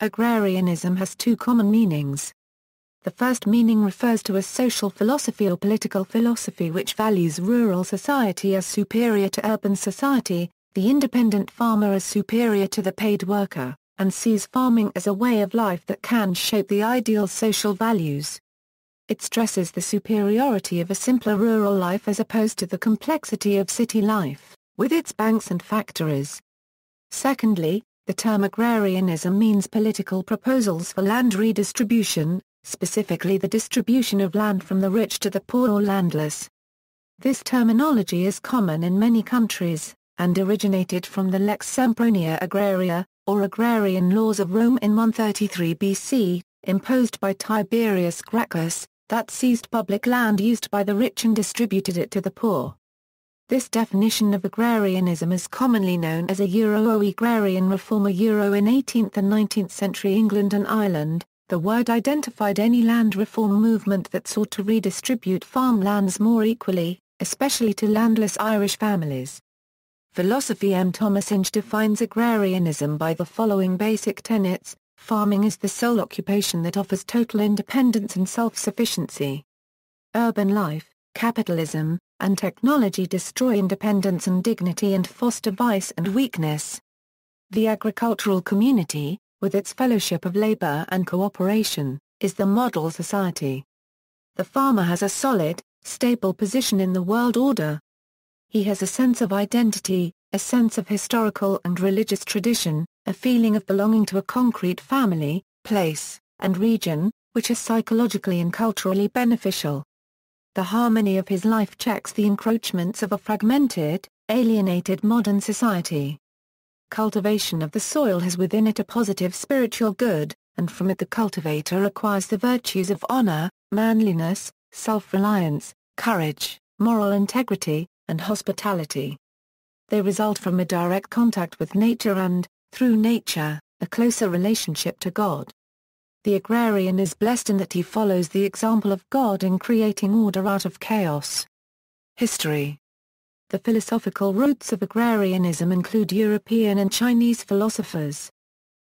Agrarianism has two common meanings. The first meaning refers to a social philosophy or political philosophy which values rural society as superior to urban society, the independent farmer as superior to the paid worker, and sees farming as a way of life that can shape the ideal social values. It stresses the superiority of a simpler rural life as opposed to the complexity of city life, with its banks and factories. Secondly, the term agrarianism means political proposals for land redistribution, specifically the distribution of land from the rich to the poor or landless. This terminology is common in many countries, and originated from the Lex Sempronia Agraria, or agrarian laws of Rome in 133 BC, imposed by Tiberius Gracchus, that seized public land used by the rich and distributed it to the poor. This definition of agrarianism is commonly known as a Euro or agrarian reform. In 18th and 19th century England and Ireland, the word identified any land reform movement that sought to redistribute farmlands more equally, especially to landless Irish families. Philosophy. M. Thomas Inge defines agrarianism by the following basic tenets: farming is the sole occupation that offers total independence and self-sufficiency. Urban life, capitalism, and technology destroy independence and dignity and foster vice and weakness. The agricultural community, with its fellowship of labor and cooperation, is the model society. The farmer has a solid, stable position in the world order. He has a sense of identity, a sense of historical and religious tradition, a feeling of belonging to a concrete family, place, and region, which is psychologically and culturally beneficial. The harmony of his life checks the encroachments of a fragmented, alienated modern society. Cultivation of the soil has within it a positive spiritual good, and from it the cultivator acquires the virtues of honor, manliness, self-reliance, courage, moral integrity, and hospitality. They result from a direct contact with nature and, through nature, a closer relationship to God. The agrarian is blessed in that he follows the example of God in creating order out of chaos. History. The philosophical roots of agrarianism include European and Chinese philosophers.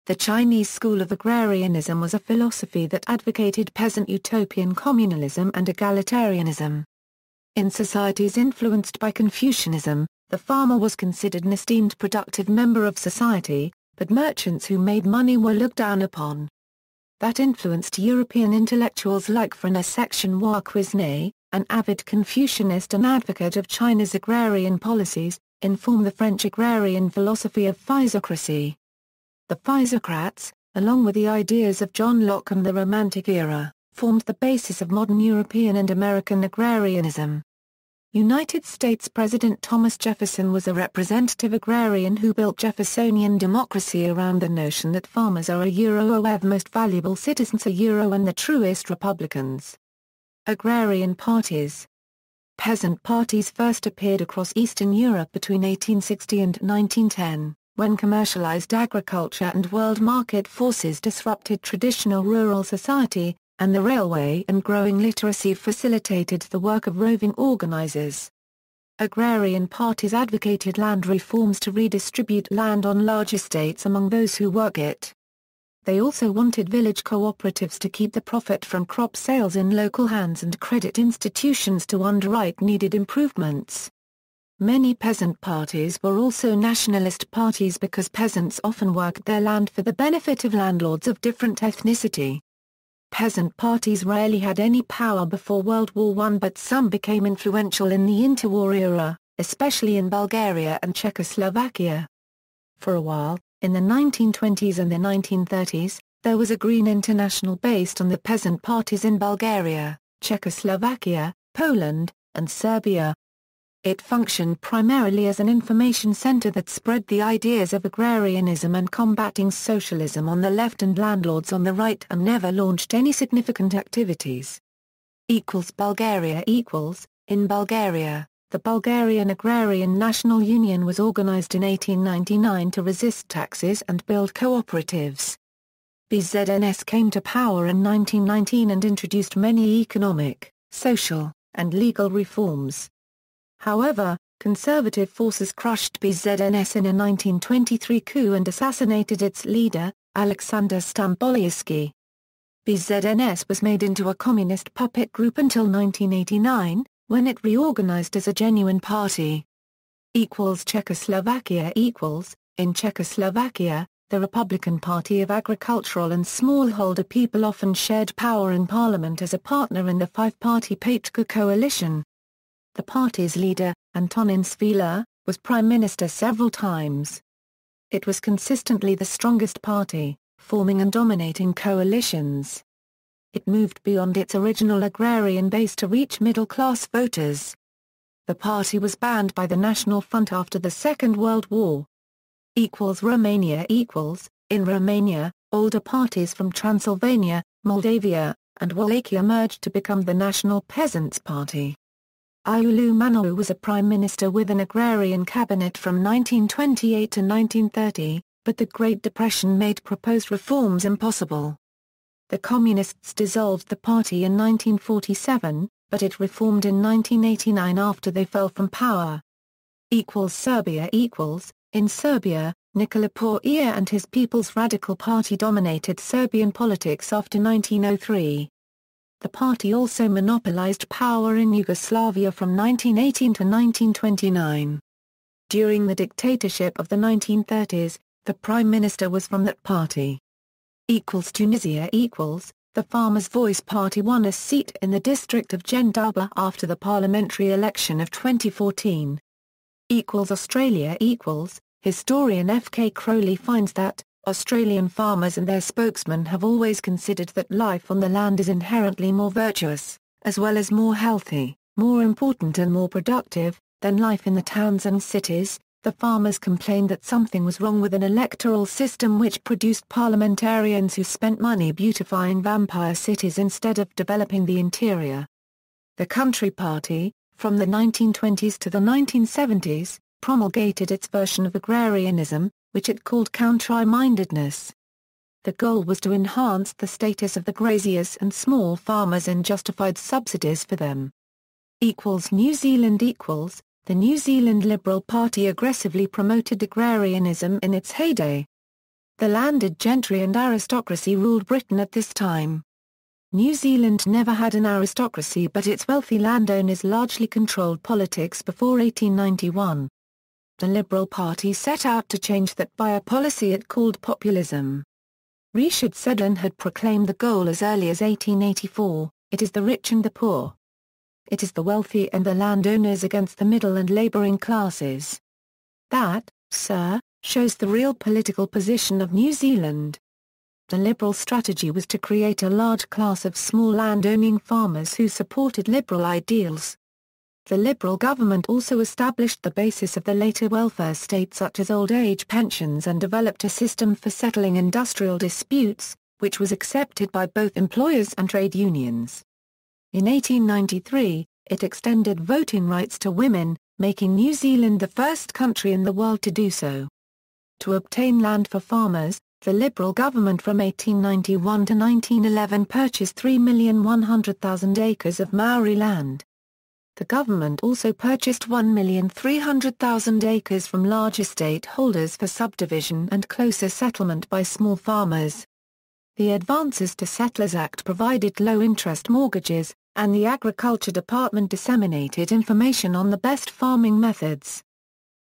The Chinese school of agrarianism was a philosophy that advocated peasant utopian communalism and egalitarianism. In societies influenced by Confucianism, the farmer was considered an esteemed productive member of society, but merchants who made money were looked down upon. That influenced European intellectuals like François Section-Hua Quesnay, an avid Confucianist and advocate of China's agrarian policies, inform the French agrarian philosophy of physiocracy. The physiocrats, along with the ideas of John Locke and the Romantic era, formed the basis of modern European and American agrarianism. United States President Thomas Jefferson was a representative agrarian who built Jeffersonian democracy around the notion that farmers are the most valuable citizens and the truest republicans. Agrarian parties. Peasant parties first appeared across Eastern Europe between 1860 and 1910, when commercialized agriculture and world market forces disrupted traditional rural society, and the railway and growing literacy facilitated the work of roving organizers. Agrarian parties advocated land reforms to redistribute land on large estates among those who work it. They also wanted village cooperatives to keep the profit from crop sales in local hands and credit institutions to underwrite needed improvements. Many peasant parties were also nationalist parties because peasants often worked their land for the benefit of landlords of different ethnicity. Peasant parties rarely had any power before World War I, but some became influential in the interwar era, especially in Bulgaria and Czechoslovakia. For a while, in the 1920s and the 1930s, there was a Green International based on the peasant parties in Bulgaria, Czechoslovakia, Poland, and Serbia. It functioned primarily as an information center that spread the ideas of agrarianism and combating socialism on the left and landlords on the right, and never launched any significant activities. Bulgaria. In Bulgaria, the Bulgarian Agrarian National Union was organized in 1899 to resist taxes and build cooperatives. BZNS came to power in 1919 and introduced many economic, social, and legal reforms. However, conservative forces crushed BZNS in a 1923 coup and assassinated its leader, Alexander Stamboliyski. BZNS was made into a communist puppet group until 1989, when it reorganized as a genuine party. Czechoslovakia. In Czechoslovakia, the Republican Party of agricultural and smallholder people often shared power in parliament as a partner in the five-party Pačka coalition. The party's leader, Antonín Svíla, was prime minister several times. It was consistently the strongest party, forming and dominating coalitions. It moved beyond its original agrarian base to reach middle-class voters. The party was banned by the National Front after the Second World War. Romania. In Romania, older parties from Transylvania, Moldavia, and Wallachia merged to become the National Peasants' Party. Iulu Manolu was a prime minister with an agrarian cabinet from 1928 to 1930, but the Great Depression made proposed reforms impossible. The Communists dissolved the party in 1947, but it reformed in 1989 after they fell from power. Serbia. In Serbia, Nikola Portia and his People's Radical Party dominated Serbian politics after 1903. The party also monopolized power in Yugoslavia from 1918 to 1929. During the dictatorship of the 1930s, the prime minister was from that party. Tunisia. The Farmers' Voice Party won a seat in the district of Gendaba after the parliamentary election of 2014. Australia. Historian F. K. Crowley finds that, Australian farmers and their spokesmen have always considered that life on the land is inherently more virtuous, as well as more healthy, more important and more productive, than life in the towns and cities. The farmers complained that something was wrong with an electoral system which produced parliamentarians who spent money beautifying vampire cities instead of developing the interior. The Country Party, from the 1920s to the 1970s, promulgated its version of agrarianism, which it called country-mindedness. The goal was to enhance the status of the graziers and small farmers and justified subsidies for them. New Zealand. The New Zealand Liberal Party aggressively promoted agrarianism in its heyday. The landed gentry and aristocracy ruled Britain at this time. New Zealand never had an aristocracy, but its wealthy landowners largely controlled politics before 1891. The Liberal Party set out to change that by a policy it called populism. Richard Seddon had proclaimed the goal as early as 1884, "It is the rich and the poor. It is the wealthy and the landowners against the middle and labouring classes." That, sir, shows the real political position of New Zealand. The Liberal strategy was to create a large class of small land-owning farmers who supported Liberal ideals. The Liberal government also established the basis of the later welfare state such as old age pensions and developed a system for settling industrial disputes, which was accepted by both employers and trade unions. In 1893, it extended voting rights to women, making New Zealand the first country in the world to do so. To obtain land for farmers, the Liberal government from 1891 to 1911 purchased 3,100,000 acres of Maori land. The government also purchased 1,300,000 acres from large estate holders for subdivision and closer settlement by small farmers. The Advances to Settlers Act provided low-interest mortgages, and the Agriculture Department disseminated information on the best farming methods.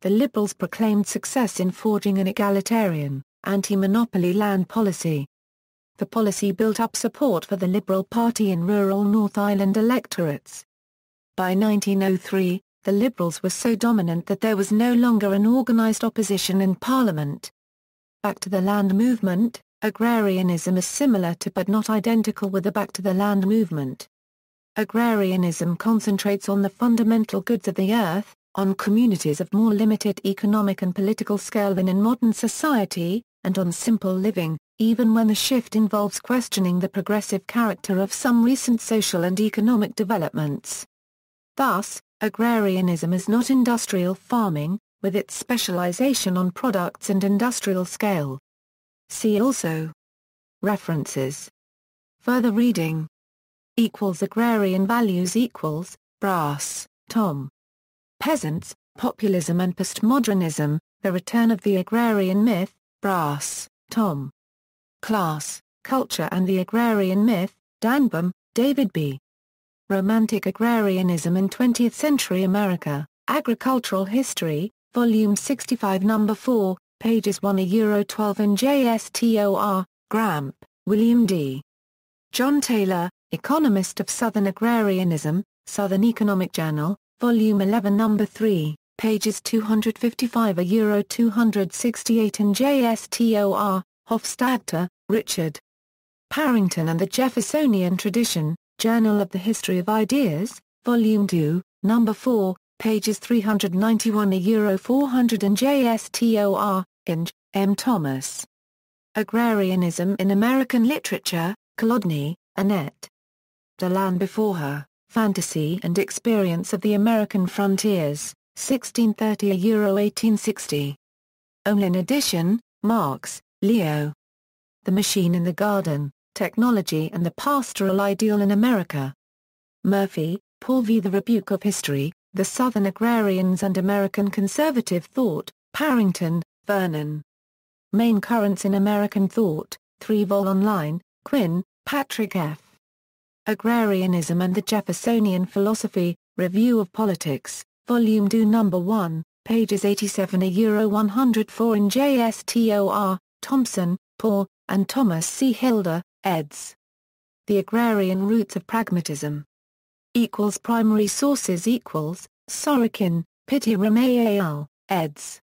The Liberals proclaimed success in forging an egalitarian, anti-monopoly land policy. The policy built up support for the Liberal Party in rural North Island electorates. By 1903, the Liberals were so dominant that there was no longer an organised opposition in Parliament. Back to the Land movement. Agrarianism is similar to but not identical with the Back to the Land movement. Agrarianism concentrates on the fundamental goods of the earth, on communities of more limited economic and political scale than in modern society, and on simple living, even when the shift involves questioning the progressive character of some recent social and economic developments. Thus, agrarianism is not industrial farming, with its specialization on products and industrial scale. See also. References. Further reading. Agrarian values Brass, Tom. Peasants, Populism and Postmodernism, The Return of the Agrarian Myth, Brass, Tom. Class, Culture and the Agrarian Myth, Danbom, David B. Romantic Agrarianism in 20th Century America, Agricultural History, Volume 65 No. 4, pages 1-12 in JSTOR, Gramp, William D. John Taylor, Economist of Southern Agrarianism, Southern Economic Journal, Volume 11 No. 3, pages 255-268 in JSTOR, Hofstadter, Richard. Parrington and the Jeffersonian Tradition, Journal of the History of Ideas, Volume 2, No. 4, pages 391-400 in JSTOR, Inge, M. Thomas. Agrarianism in American Literature, Kolodny, Annette. The Land Before Her, Fantasy and Experience of the American Frontiers, 1630-1860. Olin edition, Marx, Leo. The Machine in the Garden, Technology and the Pastoral Ideal in America. Murphy, Paul V. The Rebuke of History, The Southern Agrarians and American Conservative Thought, Parrington, Vernon. Main Currents in American Thought, 3-vol online, Quinn, Patrick F. Agrarianism and the Jeffersonian Philosophy, Review of Politics, Volume 2 No. 1, pages 87-104 in JSTOR, Thompson, Paul, and Thomas C. Hilder, eds. The Agrarian Roots of Pragmatism. Primary sources Sorokin, Pitty al., eds.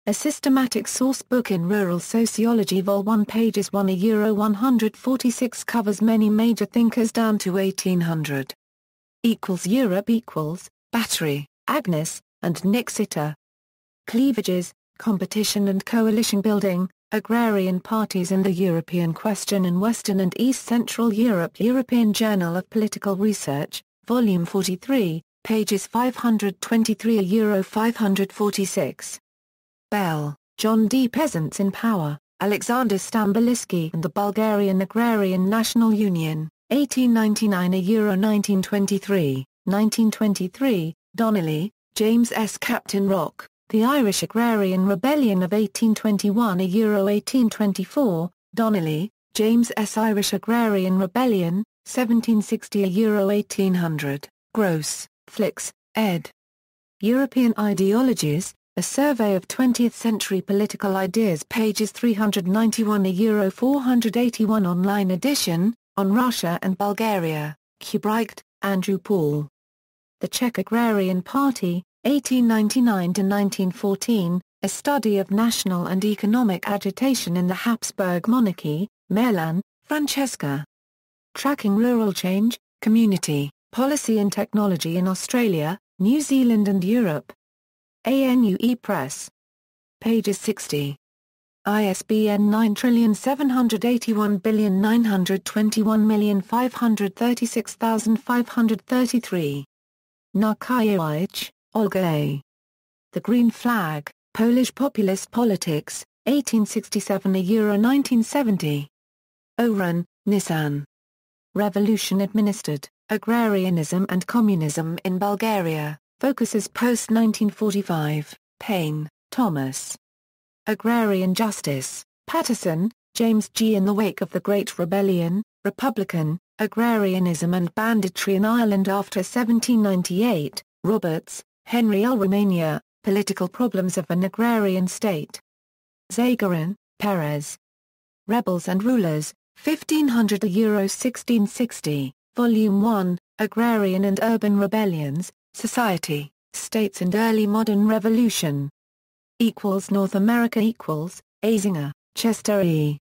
A Systematic Source Book in Rural Sociology Vol 1 pages 1-146 covers many major thinkers down to 1800. Europe Battery, Agnes, and Nixiter. Cleavages, Competition and Coalition Building, Agrarian Parties and the European Question in Western and East Central Europe European Journal of Political Research, Volume 43, pages 523-546. Bell, John D. Peasants in Power, Alexander Stambolisky and the Bulgarian Agrarian National Union, 1899-1923, 1923, Donnelly, James S. Captain Rock, The Irish Agrarian Rebellion of 1821-1824, Donnelly, James S. Irish Agrarian Rebellion, 1760-1800, Gross, Flix, ed. European Ideologies, A Survey of 20th-Century Political Ideas pages 391-481 online edition, on Russia and Bulgaria, Kubricht, Andrew Paul. The Czech Agrarian Party, 1899-1914, A Study of National and Economic Agitation in the Habsburg Monarchy, Merlan, Francesca. Tracking Rural Change, Community, Policy and Technology in Australia, New Zealand and Europe. ANUE Press. Pages 60. ISBN 9781921536533. Narkiewicz, Olga A. The Green Flag, Polish Populist Politics, 1867-1970. Oren, Nissan. Revolution Administered, Agrarianism and Communism in Bulgaria, focuses post-1945, Payne, Thomas. Agrarian Justice, Patterson, James G. In the Wake of the Great Rebellion, Republican, Agrarianism and Banditry in Ireland After 1798, Roberts, Henry L. Romania, Political Problems of an Agrarian State. Zagarin, Perez. Rebels and Rulers, 1500-1660, Volume 1, Agrarian and Urban Rebellions, Society, States and Early Modern Revolution. North America Azinger, Chester E.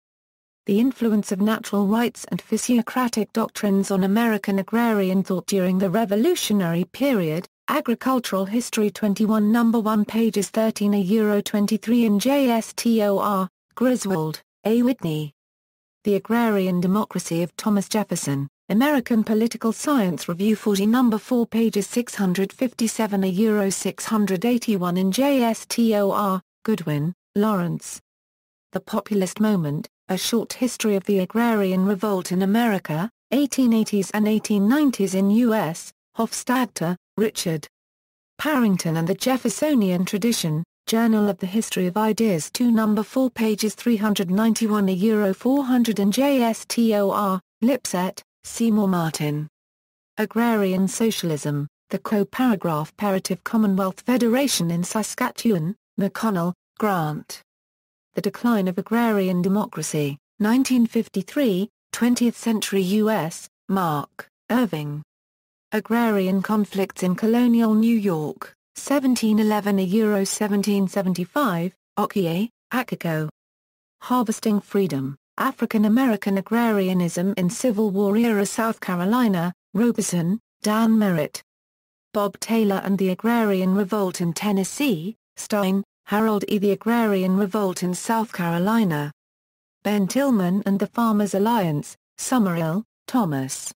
The Influence of Natural Rights and Physiocratic Doctrines on American Agrarian Thought During the Revolutionary Period, Agricultural History 21 No. 1 pages 13-23 in JSTOR, Griswold, A. Whitney. The Agrarian Democracy of Thomas Jefferson, American Political Science Review 40 No. 4 pages 657-681 in JSTOR, Goodwin, Lawrence. The Populist Movement, A Short History of the Agrarian Revolt in America, 1880s and 1890s in U.S., Hofstadter, Richard. Parrington and the Jeffersonian Tradition, Journal of the History of Ideas 2 No. 4 pages 391 a €400 and JSTOR, Lipset, Seymour Martin. Agrarian Socialism, the Co-Paragraph Commonwealth Federation in Saskatchewan, McConnell, Grant. The Decline of Agrarian Democracy, 1953, 20th Century U.S., Mark, Irving. Agrarian Conflicts in Colonial New York, 1711 1775, Okiye, Akiko. Harvesting Freedom, African American Agrarianism in Civil War Era South Carolina, Roberson, Dan Merritt. Bob Taylor and the Agrarian Revolt in Tennessee, Stein, Harold E. The Agrarian Revolt in South Carolina. Ben Tillman and the Farmers' Alliance, Summerhill, Thomas.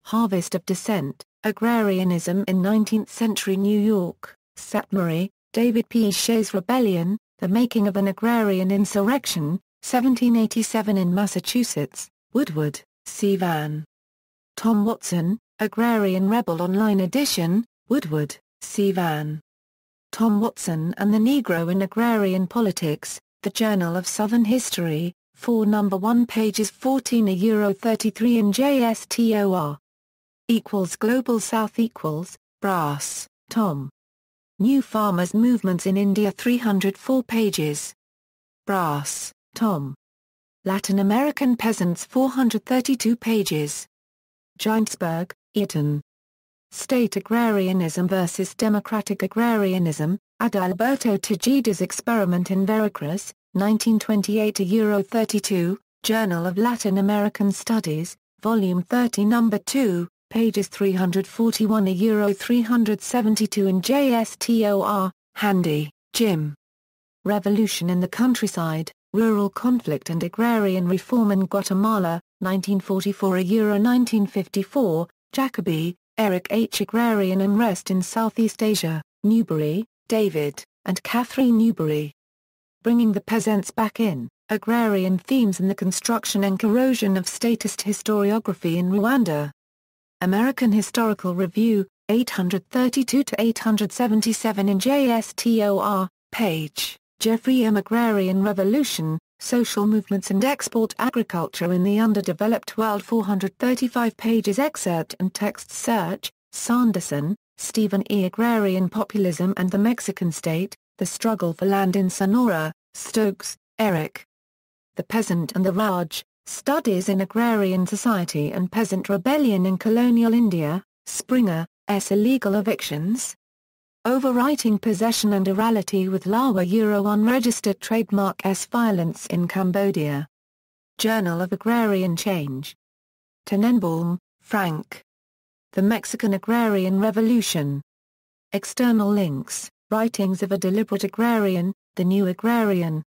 Harvest of Dissent, Agrarianism in 19th-Century New York, Satmary, David P. Shays Rebellion, The Making of an Agrarian Insurrection, 1787 in Massachusetts, Woodward, C. Van. Tom Watson, Agrarian Rebel Online Edition, Woodward, C. Van. Tom Watson and the Negro in Agrarian Politics, The Journal of Southern History, 4 No. 1 pages 14 €33 in JSTOR. Global South Brass, Tom. New Farmers' Movements in India 304 pages. Brass, Tom. Latin American Peasants 432 pages. Ginsberg, Eaton. State Agrarianism versus Democratic Agrarianism, Adalberto Tejeda's Experiment in Veracruz, 1928 €32, Journal of Latin American Studies, Volume 30 No. 2, pages 341 €372 in JSTOR, Handy, Jim. Revolution in the Countryside, Rural Conflict and Agrarian Reform in Guatemala, 1944 1954, Jacoby, Eric H. Agrarian Unrest in Southeast Asia, Newbury, David, and Catherine Newbury. Bringing the Peasants Back In, Agrarian Themes in the Construction and Corrosion of Statist Historiography in Rwanda. American Historical Review, 832-877 in JSTOR, page, Jeffrey M. Agrarian Revolution, Social Movements and Export Agriculture in the Underdeveloped World 435 pages excerpt and text search, Sanderson, Stephen E. Agrarian Populism and the Mexican State, The Struggle for Land in Sonora, Stokes, Eric. The Peasant and the Raj, Studies in Agrarian Society and Peasant Rebellion in Colonial India, Springer, S. Illegal Evictions. Overwriting Possession and Orality with Lawa Unregistered Trademark S. Violence in Cambodia. Journal of Agrarian Change. Tenenbaum, Frank. The Mexican Agrarian Revolution. External links, Writings of a Deliberate Agrarian, The New Agrarian,